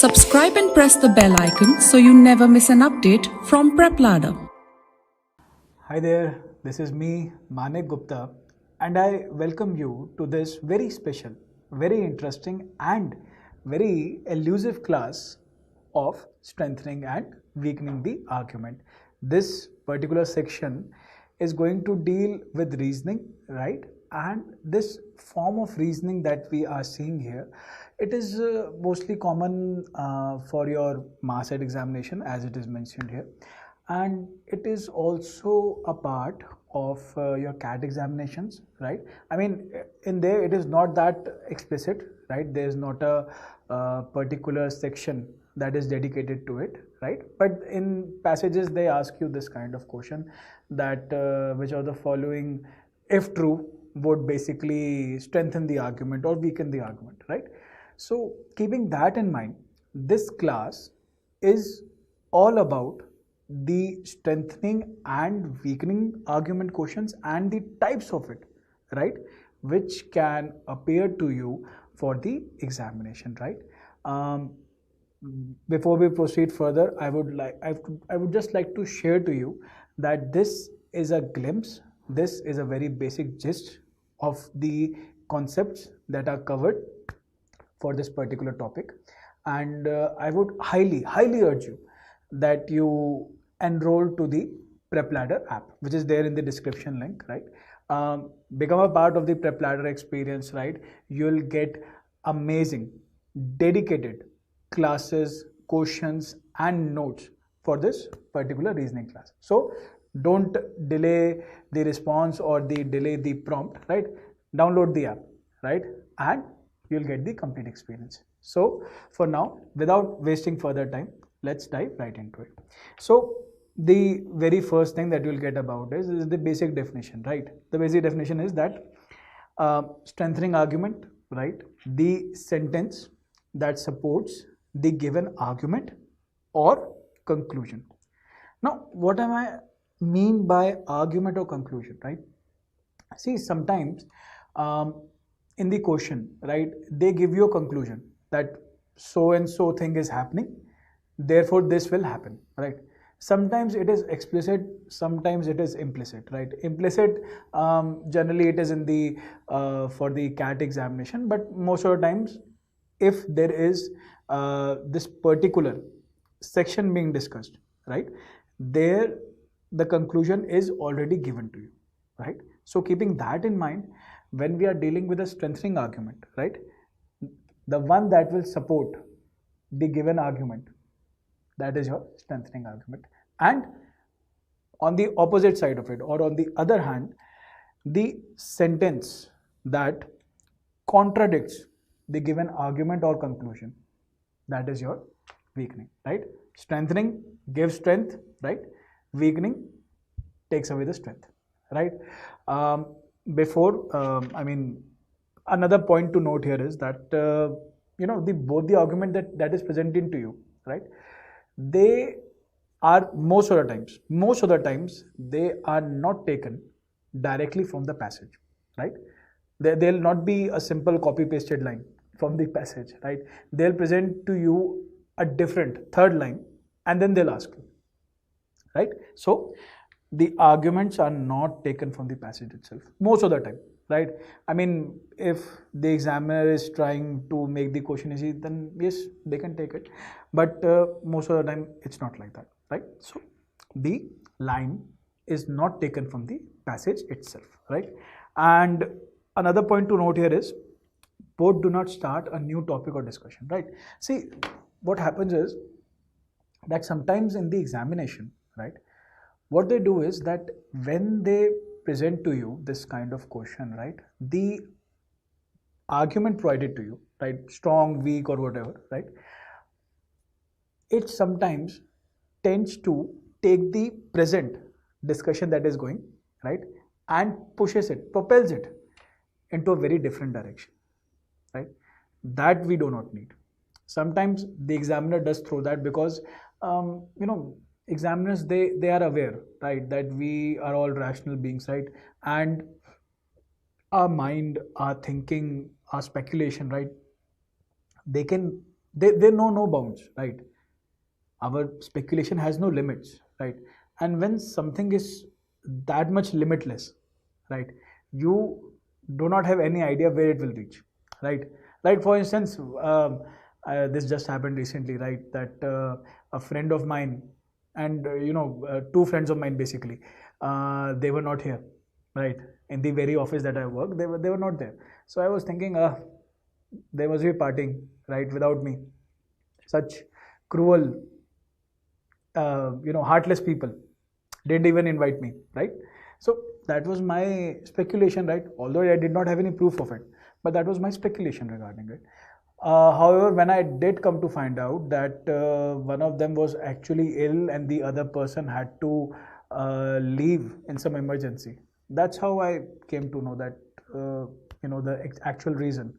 Subscribe and press the bell icon so you never miss an update from PrepLadder. Hi there, this is me, Manik Gupta, and I welcome you to this very special, very interesting, and very elusive class of strengthening and weakening the argument. This particular section is going to deal with reasoning, right? And this form of reasoning that we are seeing here, it is mostly common for your marks examination, as it is mentioned here, and it is also a part of your CAT examinations, right? I mean, in there it is not that explicit, right? There is not a particular section that is dedicated to it, right? But in passages they ask you this kind of question, that which of the following, if true, would basically strengthen the argument or weaken the argument, right? So keeping that in mind, this class is all about the strengthening and weakening argument questions and the types of it, right, which can appear to you for the examination, right? Before we proceed further, I would just like to share to you that this is a glimpse, this is a very basic gist of the concepts that are covered for this particular topic, and I would highly urge you that you enroll to the PrepLadder app, which is there in the description link, right? Become a part of the PrepLadder experience, right? You'll get amazing dedicated classes, questions and notes for this particular reasoning class. So don't delay the response or delay the prompt, right? Download the app, right? And you'll get the complete experience. So for now, without wasting further time, let's dive right into it. So the very first thing that you'll get about is the basic definition, right? The basic definition is that strengthening argument, right? The sentence that supports the given argument or conclusion. Now, what am I mean by argument or conclusion, right? See, sometimes in the question, right, they give you a conclusion that so and so thing is happening, therefore this will happen, right? Sometimes it is explicit, sometimes it is implicit, right? Implicit, generally it is in the for the CAT examination, but most of the times if there is this particular section being discussed, right, there the conclusion is already given to you, right? So keeping that in mind, when we are dealing with a strengthening argument, right, the one that will support the given argument, that is your strengthening argument. And on the opposite side of it, or on the other hand, the sentence that contradicts the given argument or conclusion, that is your weakening, right? Strengthening gives strength, right? Weakening takes away the strength, right? I mean, another point to note here is that both the argument that is presented to you, right, they are most of the times they are not taken directly from the passage, right? They'll not be a simple copy pasted line from the passage, right? They'll present to you a different third line and then they'll ask you, right? So the arguments are not taken from the passage itself most of the time, right? I mean, if the examiner is trying to make the question easy, then yes, they can take it, but most of the time it's not like that, right? So the line is not taken from the passage itself, right? And another point to note here is both do not start a new topic or discussion, right? See, what happens is that sometimes in the examination, right, what they do is that when they present to you this kind of question, right, the argument provided to you, right, strong, weak or whatever, right, it sometimes tends to take the present discussion that is going, right, and propels it into a very different direction, right? That we do not need. Sometimes the examiner does throw that because examiners, they are aware, right, that we are all rational beings, right, and our mind, our thinking, our speculation, right, they can they know no bounds, right? Our speculation has no limits, right? And when something is that much limitless, right, you do not have any idea where it will reach, right? Like for instance, this just happened recently, right, that a friend of mine and two friends of mine basically, they were not here, right, in the very office that I work, they were not there. So I was thinking, they must be partying, right, without me. Such cruel, heartless people didn't even invite me, right? So that was my speculation, right? Although I did not have any proof of it, but that was my speculation regarding it. However, when I did come to find out that one of them was actually ill and the other person had to leave in some emergency, that's how I came to know that the actual reason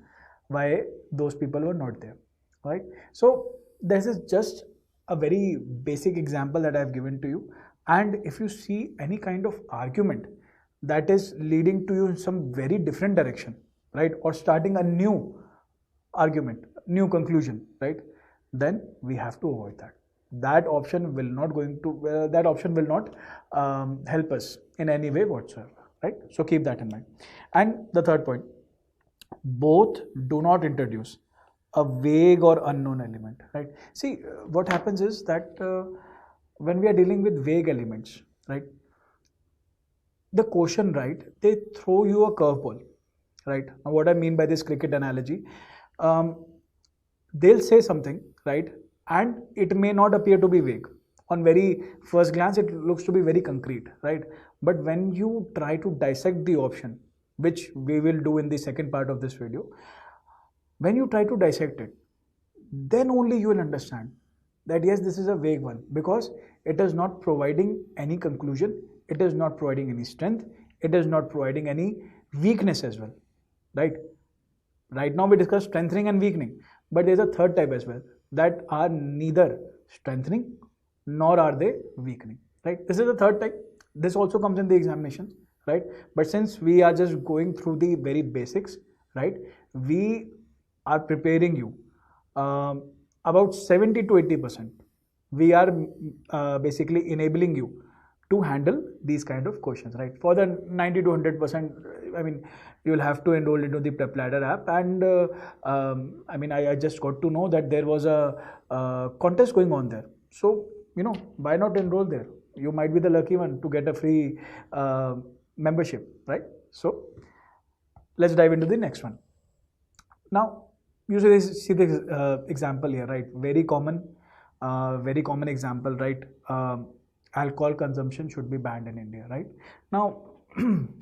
why those people were not there, right? So this is just a very basic example that I've given to you. And if you see any kind of argument that is leading to you in some very different direction, right, or starting a new argument, new conclusion, right, then we have to avoid that. That option will not help us in any way whatsoever, right? So keep that in mind. And the third point, both do not introduce a vague or unknown element, right? See, what happens is that when we are dealing with vague elements, right, the question, right, they throw you a curveball, right? Now, what I mean by this cricket analogy, um, they'll say something, right, and it may not appear to be vague. On very first glance, it looks to be very concrete, right? But when you try to dissect the option, which we will do in the second part of this video, when you try to dissect it, then only you will understand that yes, this is a vague one, because it is not providing any conclusion, it is not providing any strength, it is not providing any weakness as well, right? Right now we discussed strengthening and weakening, but there's a third type as well, that are neither strengthening nor are they weakening, right? This is the third type. This also comes in the examinations, right? But since we are just going through the very basics, right, we are preparing you about 70 to 80%. We are basically enabling you to handle these kind of questions, right? For the 90 to 100%, I mean, you will have to enroll into the PrepLadder app. And I just got to know that there was a contest going on there. So, why not enroll there? You might be the lucky one to get a free membership, right? So, let's dive into the next one. Now, you see this example here, right? Very common example, right? Alcohol consumption should be banned in India, right? Now,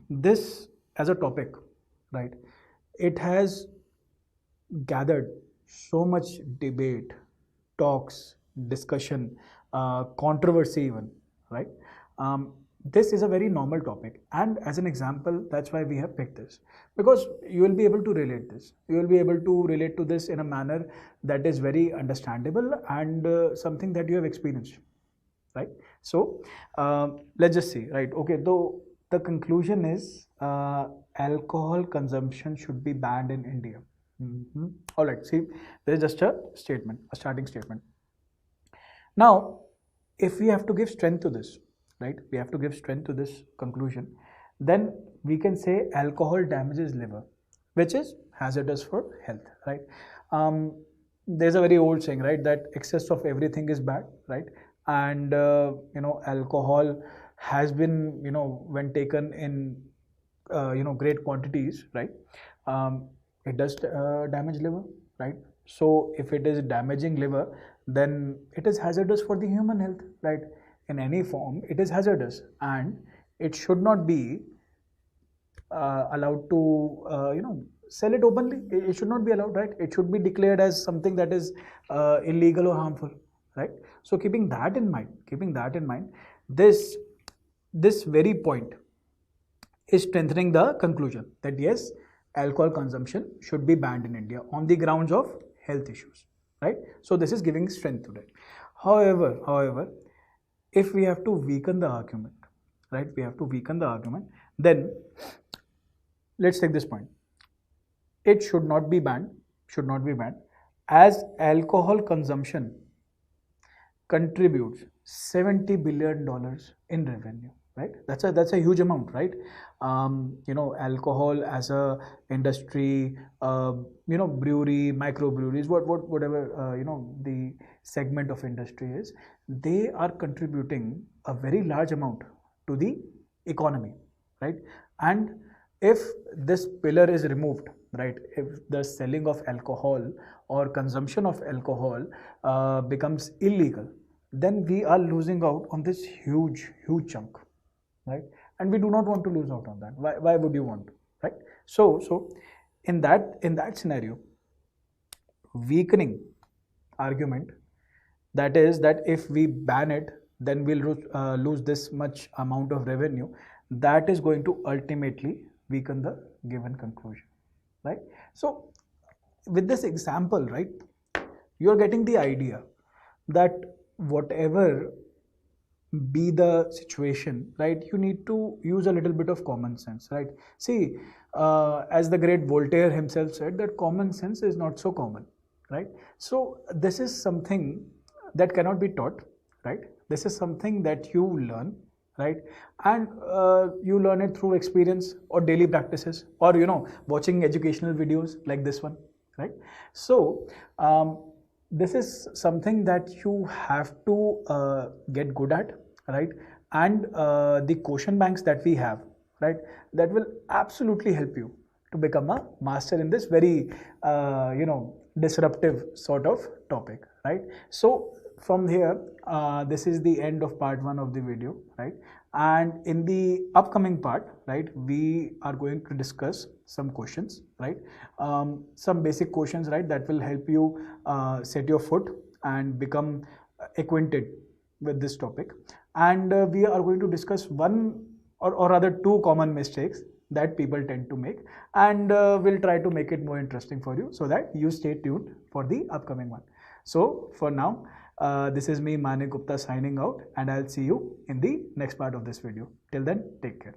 this as a topic, right, it has gathered so much debate, talks, discussion, controversy even, right? This is a very normal topic, and as an example, that's why we have picked this, because you will be able to relate this. You will be able to relate to this in a manner that is very understandable and something that you have experienced, right? So let's just see, right? Okay, though the conclusion is alcohol consumption should be banned in India. All right, see, there is just a statement, a starting statement. Now, if we have to give strength to this, right, we have to give strength to this conclusion, then we can say alcohol damages liver, which is hazardous for health, right? There's a very old saying, right, that excess of everything is bad, right? And alcohol has been, when taken in great quantities, right, it does damage liver, right? So if it is damaging liver, then it is hazardous for the human health, right? In any form, it is hazardous, and it should not be allowed to sell it openly. It should not be allowed, right? It should be declared as something that is illegal or harmful, right? So keeping that in mind, this very point is strengthening the conclusion that yes, alcohol consumption should be banned in India on the grounds of health issues, right? So this is giving strength to that. However, if we have to weaken the argument, right, then let's take this point. It should not be banned, as alcohol consumption contributes $70 billion in revenue, right? That's a huge amount, right? Alcohol as a industry, brewery, microbreweries, whatever, the segment of industry is, they are contributing a very large amount to the economy, right? And if this pillar is removed, right, if the selling of alcohol or consumption of alcohol becomes illegal, then we are losing out on this huge chunk, right? And we do not want to lose out on that. Why would you want to, right? So in that scenario, weakening argument, that is that if we ban it, then we'll lose this much amount of revenue, that is going to ultimately weaken the given conclusion, right? So with this example, right, you're getting the idea that whatever be the situation, right, you need to use a little bit of common sense, right? See, as the great Voltaire himself said, that common sense is not so common, right? So this is something that cannot be taught, right? This is something that you learn, right? And you learn it through experience or daily practices, or watching educational videos like this one, right? So this is something that you have to get good at, right? And the question banks that we have, right, that will absolutely help you to become a master in this very disruptive sort of topic, right? So from here, this is the end of part 1 of the video, right? And in the upcoming part, right, we are going to discuss some questions, right? Some basic questions, right, that will help you set your foot and become acquainted with this topic. And we are going to discuss one or rather two common mistakes that people tend to make, and we'll try to make it more interesting for you so that you stay tuned for the upcoming one. So for now, this is me, Manik Gupta, signing out, and I'll see you in the next part of this video. Till then, take care.